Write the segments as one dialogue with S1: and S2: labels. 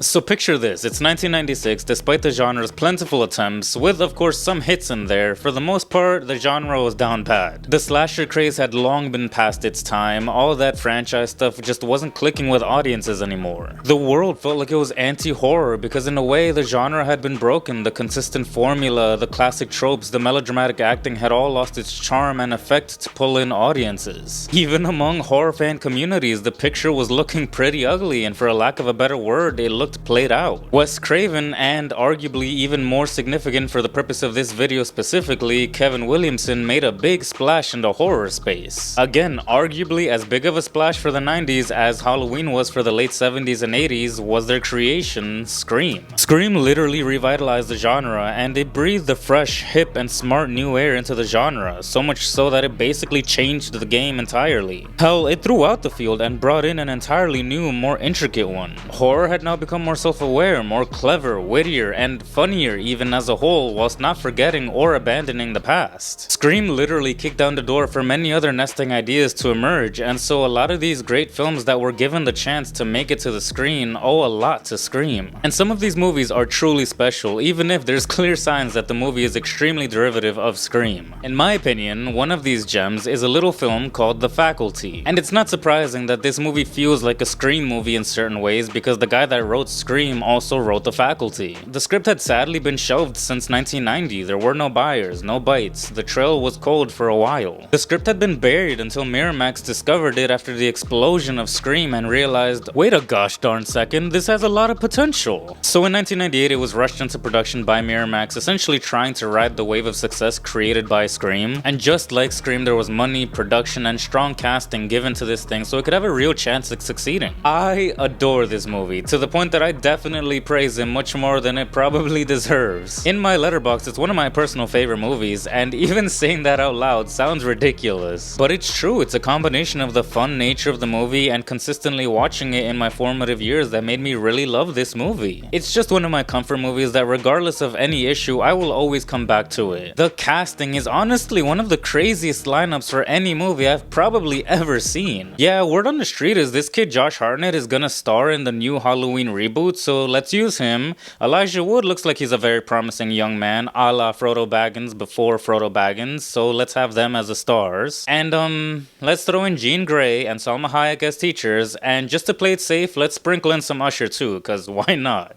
S1: So picture this, it's 1996, despite the genre's plentiful attempts, with of course some hits in there, for the most part, the genre was down bad. The slasher craze had long been past its time, all that franchise stuff just wasn't clicking with audiences anymore. The world felt like it was anti-horror because in a way the genre had been broken, the consistent formula, the classic tropes, the melodramatic acting had all lost its charm and effect to pull in audiences. Even among horror fan communities, the picture was looking pretty ugly, and for a lack of a better word, it looked played out. Wes Craven, and arguably even more significant for the purpose of this video specifically, Kevin Williamson made a big splash in the horror space. Again, arguably as big of a splash for the 90s as Halloween was for the late 70s and 80s was their creation, Scream. Scream literally revitalized the genre, and it breathed a fresh, hip, and smart new air into the genre, so much so that it basically changed the game entirely. Hell, it threw out the field and brought in an entirely new, more intricate one. Horror had now become more self-aware, more clever, wittier, and funnier even as a whole, whilst not forgetting or abandoning the past. Scream literally kicked down the door for many other nesting ideas to emerge, and so a lot of these great films that were given the chance to make it to the screen owe a lot to Scream. And some of these movies are truly special, even if there's clear signs that the movie is extremely derivative of Scream. In my opinion, one of these gems is a little film called The Faculty. And it's not surprising that this movie feels like a Scream movie in certain ways because the guy that wrote Scream also wrote The Faculty. The script had sadly been shelved since 1990, there were no buyers, no bites, the trail was cold for a while. The script had been buried until Miramax discovered it after the explosion of Scream and realized, wait a gosh darn second, this has a lot of potential. So in 1998 it was rushed into production by Miramax, essentially trying to ride the wave of success created by Scream. And just like Scream, there was money, production, and strong casting given to this thing so it could have a real chance at succeeding. I adore this movie, to the point that I definitely praise him much more than it probably deserves. In my letterbox, it's one of my personal favorite movies, and even saying that out loud sounds ridiculous. But it's true, it's a combination of the fun nature of the movie and consistently watching it in my formative years that made me really love this movie. It's just one of my comfort movies that regardless of any issue, I will always come back to it. The casting is honestly one of the craziest lineups for any movie I've probably ever seen. Yeah, word on the street is this kid Josh Hartnett is gonna star in the new Halloween reboot, so let's use him. Elijah Wood looks like he's a very promising young man, a la Frodo Baggins before Frodo Baggins, so let's have them as the stars. And let's throw in Jean Grey and Salma Hayek as teachers, and just to play it safe, let's sprinkle in some Usher too, cause why not?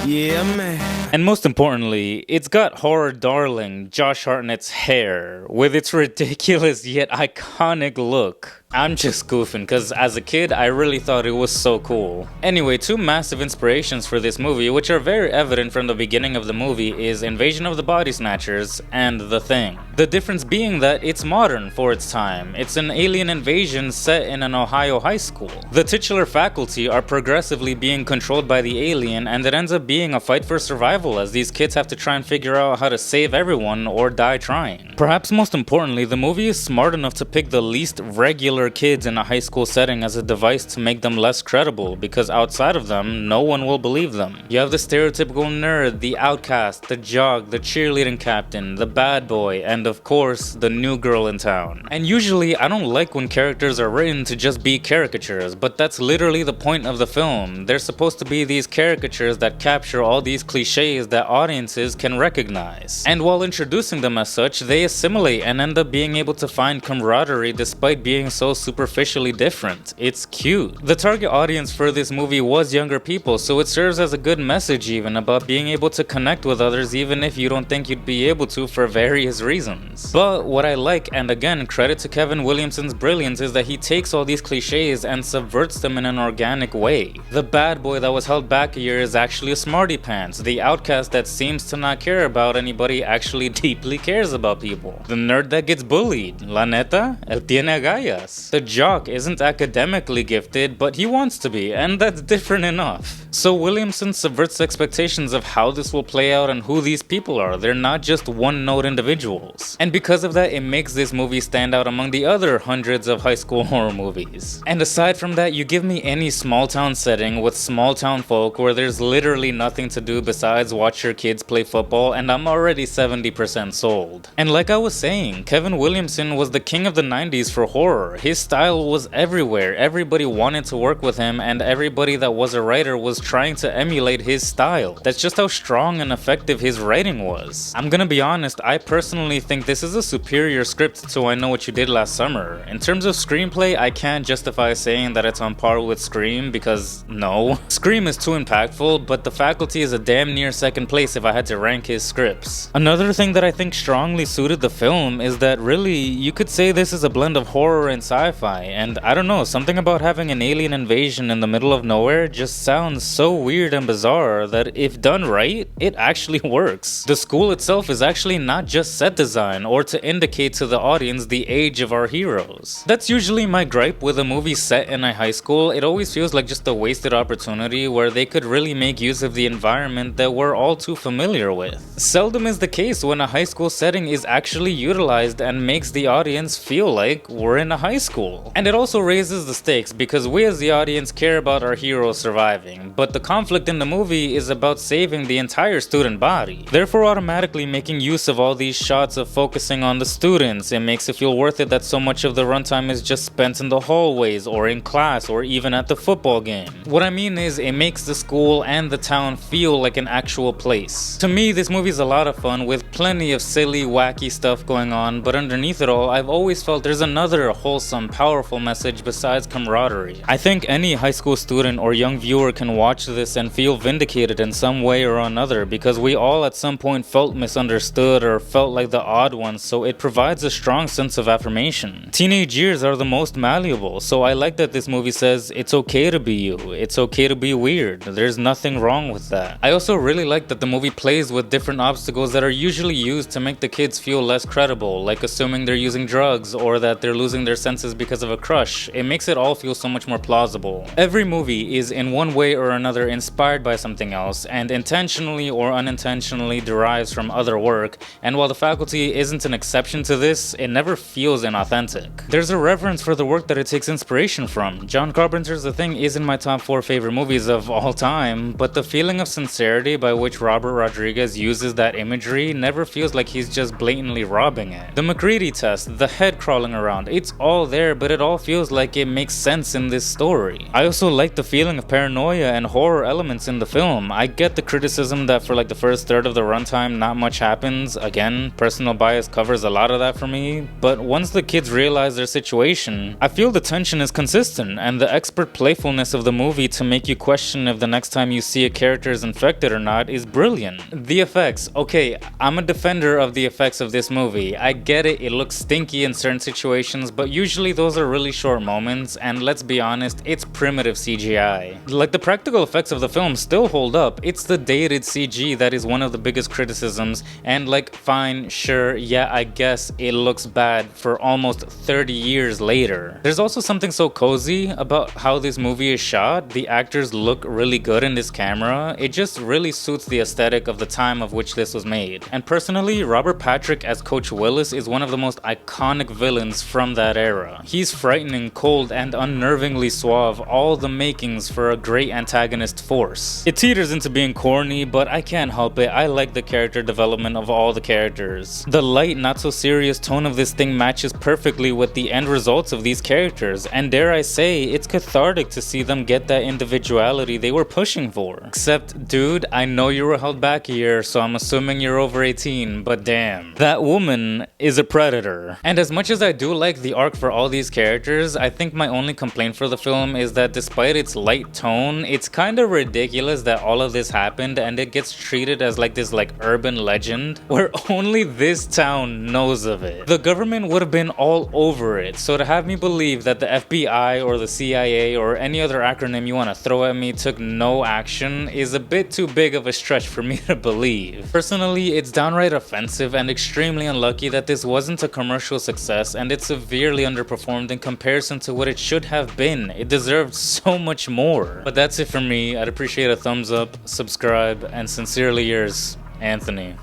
S2: Yeah, man.
S1: And most importantly, it's got horror darling Josh Hartnett's hair, with its ridiculous yet iconic look. I'm just goofing, cause as a kid, I really thought it was so cool. Anyway, two massive inspirations for this movie, which are very evident from the beginning of the movie, is Invasion of the Body Snatchers and The Thing. The difference being that it's modern for its time. It's an alien invasion set in an Ohio high school. The titular faculty are progressively being controlled by the alien, and it ends up being a fight for survival as these kids have to try and figure out how to save everyone or die trying. Perhaps most importantly, the movie is smart enough to pick the least regular kids in a high school setting as a device to make them less credible, because outside of them, no one will believe them. You have the stereotypical nerd, the outcast, the jock, the cheerleading captain, the bad boy, and of course, the new girl in town. And usually, I don't like when characters are written to just be caricatures, but that's literally the point of the film. They're supposed to be these caricatures that capture all these cliches that audiences can recognize. And while introducing them as such, they assimilate and end up being able to find camaraderie despite being so superficially different. It's cute. The target audience for this movie was younger people, so it serves as a good message even about being able to connect with others even if you don't think you'd be able to for various reasons. But what I like, and again credit to Kevin Williamson's brilliance, is that he takes all these cliches and subverts them in an organic way. The bad boy that was held back a year is actually a smarty pants. The outcast that seems to not care about anybody actually deeply cares about people. The nerd that gets bullied, la neta, él tiene agallas. The jock isn't academically gifted, but he wants to be, and that's different enough. So Williamson subverts expectations of how this will play out and who these people are. They're not just one-note individuals. And because of that, it makes this movie stand out among the other hundreds of high school horror movies. And aside from that, you give me any small town setting with small town folk where there's literally nothing to do besides watch your kids play football, and I'm already 70% sold. And like I was saying, Kevin Williamson was the king of the 90s for horror. his style was everywhere. Everybody wanted to work with him, and everybody that was a writer was trying to emulate his style. That's just how strong and effective his writing was. I'm gonna be honest, I personally think this is a superior script to I Know What You Did Last Summer. In terms of screenplay, I can't justify saying that it's on par with Scream, because no. Scream is too impactful, but The Faculty is a damn near second place if I had to rank his scripts. Another thing that I think strongly suited the film is that really, you could say this is a blend of horror and sci-fi, and I don't know, something about having an alien invasion in the middle of nowhere just sounds so weird and bizarre that if done right, it actually works. The school itself is actually not just set design or to indicate to the audience the age of our heroes. That's usually my gripe with a movie set in a high school. It always feels like just a wasted opportunity where they could really make use of the environment that we're all too familiar with. Seldom is the case when a high school setting is actually utilized and makes the audience feel like we're in a high school. And it also raises the stakes because we as the audience care about our heroes surviving, but the conflict in the movie is about saving the entire student body. Therefore, automatically making use of all these shots of focusing on the students, it makes it feel worth it that so much of the runtime is just spent in the hallways or in class or even at the football game. What I mean is, it makes the school and the town feel like an actual place. To me, this movie's a lot of fun with plenty of silly, wacky stuff going on, but underneath it all, I've always felt there's another wholesome, powerful message besides camaraderie. I think any high school student or young viewer can watch this and feel vindicated in some way or another because we all at some point felt misunderstood or felt like the odd ones, so it provides a strong sense of affirmation. Teenage years are the most malleable, so I like that this movie says it's okay to be you, it's okay to be weird, there's nothing wrong with that. I also really like that the movie plays with different obstacles that are usually used to make the kids feel less credible, like assuming they're using drugs or that they're losing their senses because of a crush. It makes it all feel so much more plausible. Every movie is in one way or another inspired by something else and intentionally or unintentionally derives from other work, and while The Faculty isn't an exception to this, it never feels inauthentic. There's a reverence for the work that it takes inspiration from. John Carpenter's The Thing is in my top 4 favorite movies of all time, but the feeling of sincerity by which Robert Rodriguez uses that imagery never feels like he's just blatantly robbing it. The McCready test, the head crawling around, it's all there, but it all feels like it makes sense in this story. I also like the feeling of paranoia and horror elements in the film. I get the criticism that for like the first third of the runtime not much happens. Again, personal bias covers a lot of that for me, but once the kids realize their situation, I feel the tension is consistent and the expert playfulness of the movie to make you question if the next time you see a character is infected or not is brilliant. The effects, okay, I'm a defender of the effects of this movie. I get it, it looks stinky in certain situations, but usually those are really short moments, and let's be honest, it's primitive CGI. Like, the practical effects of the film still hold up, it's the dated CG that is one of the biggest criticisms, and like, fine, sure, yeah, I guess it looks bad for almost 30 years later. There's also something so cozy about how this movie is shot. The actors look really good in this camera. It just really suits the aesthetic of the time of which this was made. And personally, Robert Patrick as Coach Willis is one of the most iconic villains from that era. He's frightening, cold, and unnervingly suave, all the makings for a great antagonist force. It teeters into being corny, but I can't help it. I like the character development of all the characters. The light, not so serious tone of this thing matches perfectly with the end results of these characters, and dare I say, it's cathartic to see them get that individuality they were pushing for. Except, dude, I know you were held back here, so I'm assuming you're over 18, but damn. That woman is a predator. And as much as I do like the arc for all these characters, I think my only complaint for the film is that despite its light tone, it's kinda ridiculous that all of this happened and it gets treated as like this urban legend where only this town knows of it. The government would have been all over it, so to have me believe that the FBI or the CIA or any other acronym you want to throw at me took no action is a bit too big of a stretch for me to believe. Personally, it's downright offensive and extremely unlucky that this wasn't a commercial success, and it severely underperformed in comparison to what it should have been. It deserved so much more. But that's it for me. I'd appreciate a thumbs up, subscribe, and sincerely yours, Anthony.